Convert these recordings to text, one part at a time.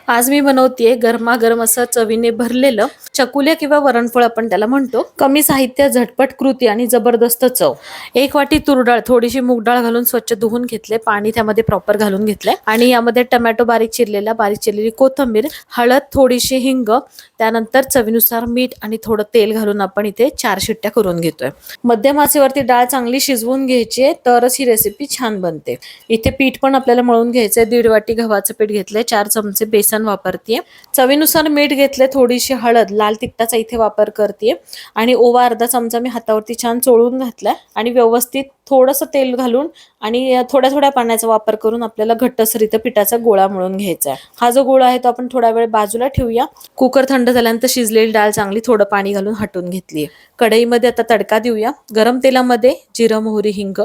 आज मी बनवतेय गरमागरम असं चवीने भरलेलं चकुल्या किंवा वरणफळ आपण त्याला म्हणतो. कमी साहित्य, झटपट कृती आणि जबरदस्त चव. 1 वाटी तूर डाळ, थोडीशी मूग डाळ घालून स्वच्छ धुवून घेतले, पाणी त्यामध्ये प्रॉपर घालून घेतले आणि यामध्ये टोमॅटो बारीक चिरलेली कोथिंबीर, हळद, थोडीशी हिंग, त्यानंतर चवीनुसार मीठ आणि थोडं तेल घालून आपण इथे 4 शिट्ट्या करून घेतोय. मध्यम आचेवरती डाळ चांगली शिजवून घ्यायची, तरच ही रेसिपी छान बनते. इथे पीठ पण आपल्याला मळून घ्यायचंय. 1.5 वाटी गव्हाचं पीठ घेतलंय, 4 चमचे बेसन वापरतेय, चवीनुसार मीठ घेतले, थोडीशी हळद, लाल तिखटाचा इथे वापर करतेय आणि ओवा अर्धा चमचा मी हातावरती छान चोळून घातलाय आणि व्यवस्थित थोडंसं तेल घालून आणि थोड्या थोड्या पाण्याचा वापर करून आपल्याला घट्टसर इथं पिठाचा गोळा मळून घ्यायचा आहे. हा जो गोळा आहे तो आपण थोडा वेळ बाजूला ठेवूया. कुकर थंड झाल्यानंतर शिजलेली डाळ चांगली थोडं पाणी घालून हटवून घेतलीये. कढईमध्ये आता तडका देऊया. गरम तेलामध्ये जिरं, मोहरी, हिंग,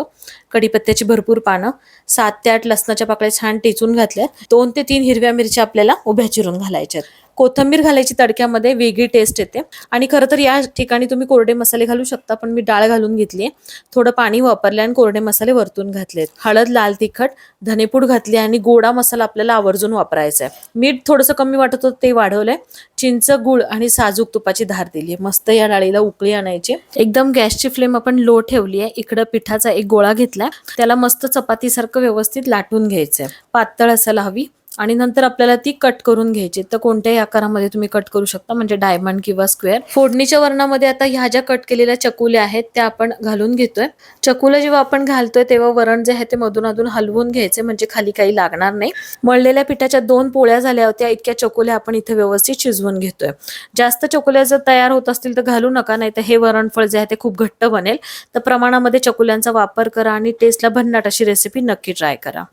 कढीपत्त्याची भरपूर पानं, 7 ते 8 लसणाच्या पाकळ्या छान टेचून घातल्या, 2 ते 3 हिरव्या मिरच्या आपल्याला उभ्या चिरून घालायच्यात. कोथिंबीर घालायची, तडक्यामध्ये वेगळी टेस्ट येते. आणि खरं तर या ठिकाणी तुम्ही कोरडे मसाले घालू शकता, पण मी डाळ घालून घेतली. थोडं पाणी वापरले आणि कोरडे मसाले वरतून घातलेत. हळद, लाल तिखट, धनेपूड घातली आणि गोडा मसाला आपल्याला आवर्जून वापरायचा आहे. मीठ थोडंसं कमी वाटत होतं ते वाढवलंय. चिंच, गुळ आणि साजूक तुपाची धार दिली. मस्त या डाळीला उकळी आणायची. एकदम गॅसची फ्लेम आपण लो ठेवली आहे. इकडं पिठाचा एक गोळा घेतलाय, त्याला मस्त चपातीसारखं व्यवस्थित लाटून घ्यायचंय. पातळ असायला हवी आणि नंतर आपल्याला ती कट करून घ्यायची. तर कोणत्याही आकारामध्ये तुम्ही कट करू शकता, म्हणजे डायमंड किंवा स्क्वेअर. फोडणीच्या वरणामध्ये आता ह्या ज्या कट केलेल्या चकुल्या आहेत त्या आपण घालून घेतोय. चकुल्या जेव्हा आपण घालतोय तेव्हा वरण जे आहे ते मधून अधून हलवून घ्यायचे, म्हणजे खाली काही लागणार नाही. मळलेल्या पिठाच्या 2 पोळ्या झाल्या होत्या, इतक्या चकुल्या आपण इथे व्यवस्थित शिजवून घेतोय. जास्त चकुल्या जर तयार होत असतील तर घालू नका, नाही तर हे वरणफळ जे आहे ते खूप घट्ट बनेल. तर प्रमाणामध्ये चकुल्यांचा वापर करा आणि टेस्टला भन्नाट अशी रेसिपी नक्की ट्राय करा.